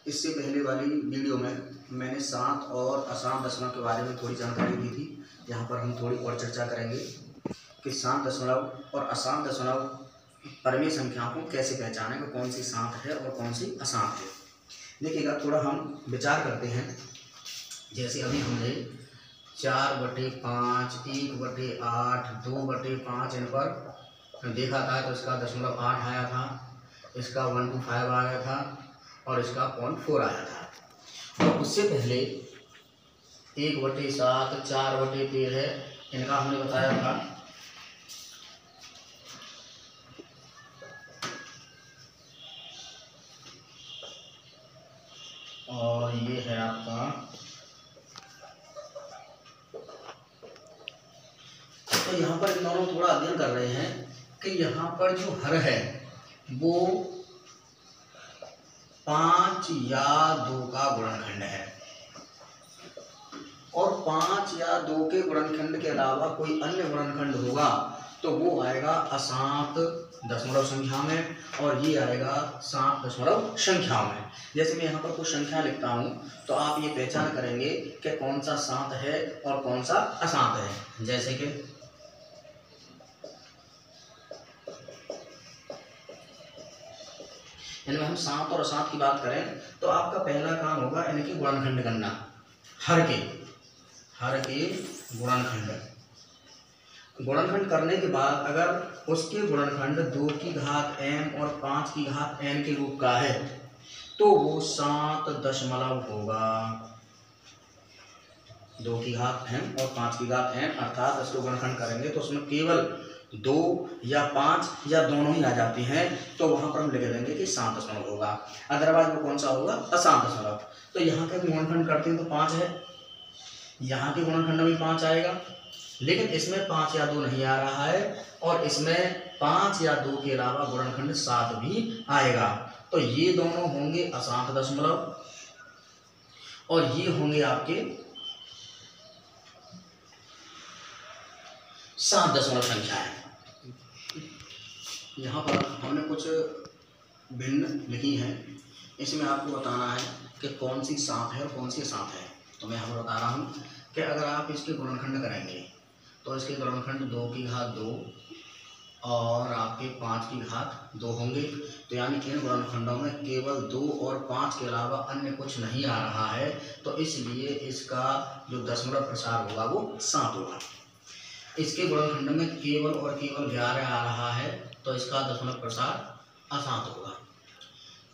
इससे पहले वाली वीडियो में मैंने शांत और अशांत दशमलव के बारे में थोड़ी जानकारी दी थी। यहाँ पर हम थोड़ी और चर्चा करेंगे कि शांत दशमलव और अशांत दशमलव परमीय संख्याओं को कैसे पहचानें कि कौन सी शांत है और कौन सी अशांत है। देखिएगा, थोड़ा हम विचार करते हैं। जैसे अभी हमने 4/5, 1/8, 2/5 इन पर देखा था तो इसका 0.8 आया था, इसका 1/5 आ गया था और इसका 0.4 आया था। और उससे पहले 1/7, 4/13 इनका हमने बताया था। और ये है आपका, तो यहाँ पर इन दोनों थोड़ा अध्ययन कर रहे हैं कि यहाँ पर जो हर है वो 5 या 2 का गुणनखंड है और 5 या 2 के गुणनखंड के अलावा कोई अन्य गुणनखंड होगा तो वो आएगा अशांत दशमलव संख्या में और ये आएगा शांत दशमलव संख्या में। जैसे मैं यहाँ पर कुछ संख्या लिखता हूँ तो आप ये पहचान करेंगे कि कौन सा शांत है और कौन सा अशांत है। जैसे कि इनमें हम शांत और अशांत की बात करें तो आपका पहला काम होगा इनके गुणनखंड करना। हर के गुणनखंड करने के बाद अगर उसके गुणनखंड 2 की घात m और 5 की घात n के रूप का है तो वो शांत दशमलव होगा। 2 की घात m और 5 की घात n अर्थात इसको गुणनखंड करेंगे तो उसमें केवल 2 या 5 या दोनों ही आ जाती हैं तो वहां पर हम लिख देंगे कि शांत दशमलव होगा। अदरवाइज वो कौन सा होगा? अशांत दशमलव। तो यहाँ का गुणनखंड करते हैं तो 5 है, यहाँ के गुणनखंड में 5 आएगा, लेकिन इसमें 5 या 2 नहीं आ रहा है और इसमें 5 या 2 के अलावा गुणनखंड 7 भी आएगा। तो ये दोनों होंगे अशांत दशमलव और ये होंगे आपके शांत दशमलव संख्याएं। यहाँ पर हमने कुछ भिन्न लिखी हैं, इसमें आपको बताना है कि कौन सी शांत है और कौन सी अशांत है। तो मैं यहाँ पर बता रहा हूँ कि अगर आप इसके गुणनखंड करेंगे तो इसके गुणनखंड 2 की घात 2 और आपके 5 की घात 2 होंगे। तो यानी इन गुणनखंडों में केवल 2 और 5 के अलावा अन्य कुछ नहीं आ रहा है, तो इसलिए इसका जो दशमलव प्रसार होगा वो शांत होगा। इसके गुणनखंड में केवल और केवल 11 आ रहा है तो इसका दशमलव प्रसार अशांत होगा।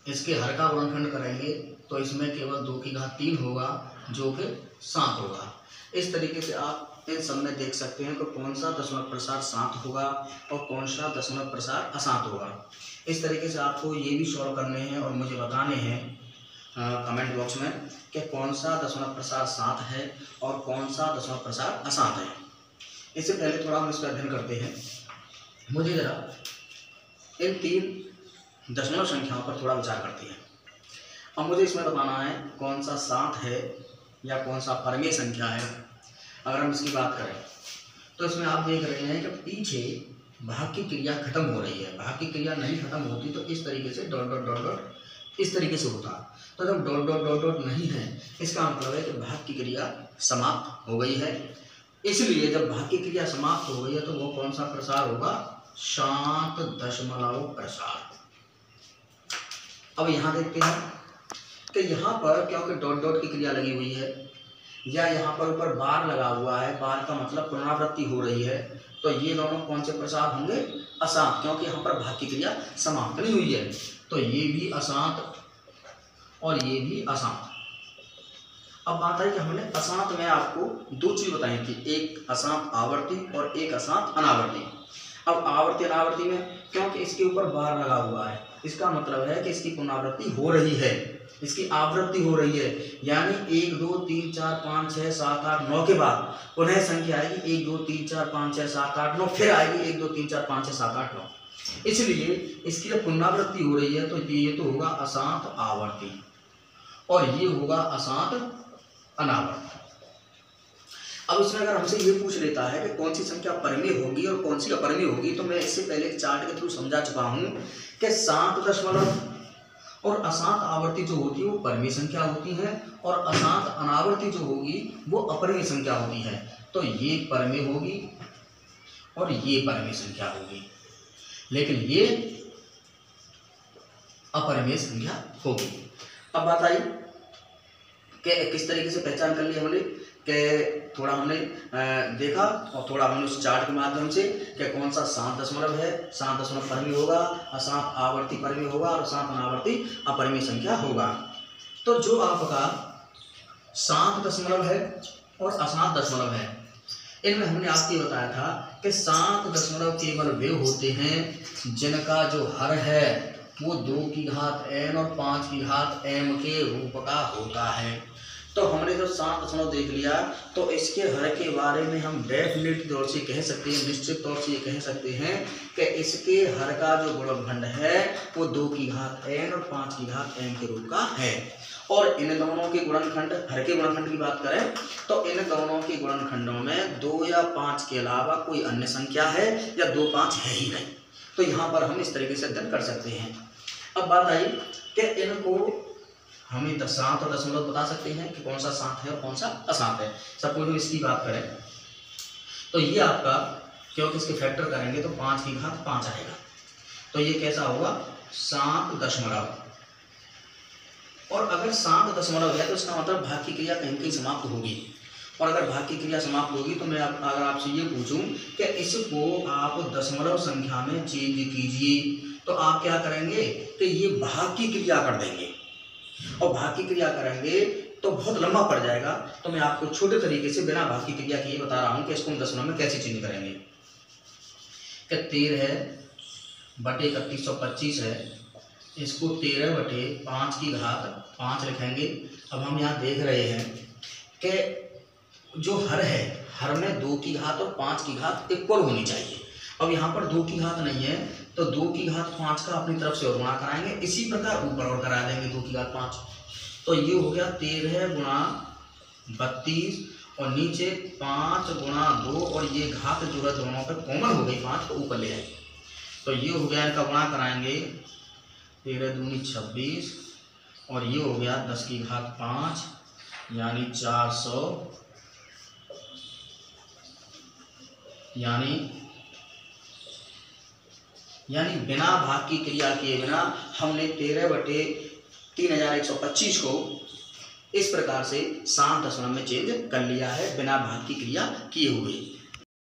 इसके हर का गुणनखंड करेंगे तो इसमें केवल 2 की घात 3 होगा जो कि शांत होगा। इस तरीके से आप इन सब में देख सकते हैं कि कौन सा दशमलव प्रसार शांत होगा और कौन सा दशमलव प्रसार अशांत होगा। इस तरीके से आपको ये भी सॉल्व करने हैं और मुझे बताने हैं कमेंट बॉक्स में कि कौन सा दशमलव प्रसार शांत है और कौन सा दशमलव प्रसार अशांत है। इससे पहले थोड़ा हम इसका अध्ययन करते हैं। मुझे जरा इन 3 दशमलव संख्याओं पर थोड़ा विचार करते हैं। अब मुझे इसमें बताना है कौन सा शांत है या कौन सा परमीय संख्या है। अगर हम इसकी बात करें तो इसमें आप देख रहे हैं कि पीछे भाग की क्रिया खत्म हो रही है। भाग की क्रिया नहीं खत्म होती तो इस तरीके से डॉट डॉट डॉट डॉट इस तरीके से होता। तो जब डॉट डॉट डॉट डॉट नहीं है इसका मतलब है कि भाग की क्रिया समाप्त हो गई है। इसलिए जब भाग की क्रिया समाप्त हो गई है तो वो कौन सा प्रसार होगा? शांत दशमलव प्रसार। अब यहाँ देखते हैं कि यहाँ पर क्योंकि डॉट डॉट की क्रिया लगी हुई है या यहाँ पर ऊपर बार लगा हुआ है, बार का मतलब पुनरावृत्ति हो रही है, तो ये दोनों कौन से प्रसार होंगे? अशांत, क्योंकि यहाँ पर भाग की क्रिया समाप्त नहीं हुई है। तो ये भी अशांत और ये भी अशांत। अब बात है कि हमने अशांत में आपको 2 चीज बताई थी, एक अशांत आवर्ती और एक अशांत अनावर्ती। अब आवर्ती अनावर्ती में क्योंकि इसके ऊपर बार लगा हुआ है इसका मतलब है कि इसकी पुनरावृत्ति हो रही है, इसकी आवृत्ति हो रही है। यानी 1 2 3 4 5 6 7 8 9 के बाद पुनः संख्या आएगी 1 2 3 4 5 6 7 8 9, फिर आएगी 1 2 3 4 5 6 7 8 9। इसलिए इसकी जब पुनरावृत्ति हो रही है तो ये तो होगा अशांत आवर्ती और ये होगा अशांत अनावर्ती। अब इसमें अगर हमसे ये पूछ लेता है कि कौन सी संख्या परमीय होगी और कौन सी अपरमीय होगी, तो मैं इससे पहले चार्ट के थ्रू समझा चुका हूँ कि शांत दशमलव और अशांत आवर्ती जो होती है वो परिमेय संख्या होती है, और अशांत अनावर्ती जो होगी वो अपरिमेय संख्या होती है। तो ये परिमेय होगी और ये परिमेय संख्या होगी, लेकिन ये अपरिमेय संख्या होगी। अब बात आई कि किस तरीके से पहचान कर ली हमने, कि थोड़ा हमने देखा और थोड़ा हमने उस चार्ट के माध्यम से कि कौन सा शांत दशमलव है, शांत दशमलव परिमेय होगा, अशांत आवर्ती परिमेय होगा और अशांत अनावर्ती अपरिमेय संख्या होगा। तो जो आपका शांत दशमलव है और अशांत दशमलव है, इनमें हमने आपको बताया था कि शांत दशमलव केवल वे होते हैं जिनका जो हर है वो 2 की घात n और 5 की घात m के रूप का होता है। तो हमने जब शांत दशमलव देख लिया तो इसके हर के बारे में हम डेफिनेट तौर से कह सकते हैं, निश्चित तौर से ये कह सकते हैं कि इसके हर का जो गुणनखंड है वो 2 की घात n और 5 की घात m के रूप का है। और इन दोनों के गुणनखंड, हर के गुणनखंड की बात करें तो इन दोनों के गुणनखंडों में 2 या 5 के अलावा कोई अन्य संख्या है या 2 5 है ही नहीं। तो यहाँ पर हम इस तरीके से अध्ययन कर सकते हैं। अब बात आई कि इनको हमें शांत और दशमलव बता सकते हैं कि कौन सा शांत है और कौन सा अशांत है। सपोज हम इसकी बात करें तो ये आपका, क्योंकि इसके फैक्टर करेंगे तो 5 की घात 5 आएगा, तो ये कैसा होगा, शांत दशमलव। और अगर शांत दशमलव है तो इसका मतलब भाग की क्रिया कहीं कहीं समाप्त होगी, और अगर भाग की क्रिया समाप्त होगी तो मैं अगर आपसे ये पूछूं कि इसको आप दशमलव संख्या में चेंज कीजिए तो आप क्या करेंगे कि ये भाग की क्रिया कर देंगे, और भाग की क्रिया करेंगे तो बहुत लंबा पड़ जाएगा। तो मैं आपको छोटे तरीके से बिना भाग की क्रिया किए बता रहा हूँ कि इसको हम दशमलव में कैसे चेंज करेंगे। कि 13/3125 है, इसको 13/5 की घात 5 लिखेंगे। अब हम यहाँ देख रहे हैं कि जो हर है, हर में 2 की घात और 5 की घात इक्वल होनी चाहिए। अब यहाँ पर 2 की घात नहीं है तो 2 की घात 5 का अपनी तरफ से और गुणा कराएंगे, इसी प्रकार ऊपर और करा देंगे 2 की घात 5। तो ये हो गया 13 × 32 और नीचे 5 × 2 और ये घात जो है दोनों पे कॉमन हो गई 5 को ऊपर ले आएंगे। तो ये हो गया, इनका गुणा कराएंगे 13 दूनी 26 और ये हो गया 10 की घात 5 यानी 400, यानी बिना भाग की क्रिया किए बिना हमने 13/3125 को इस प्रकार से शांत दशमलव में चेंज कर लिया है बिना भाग की क्रिया किए हुए।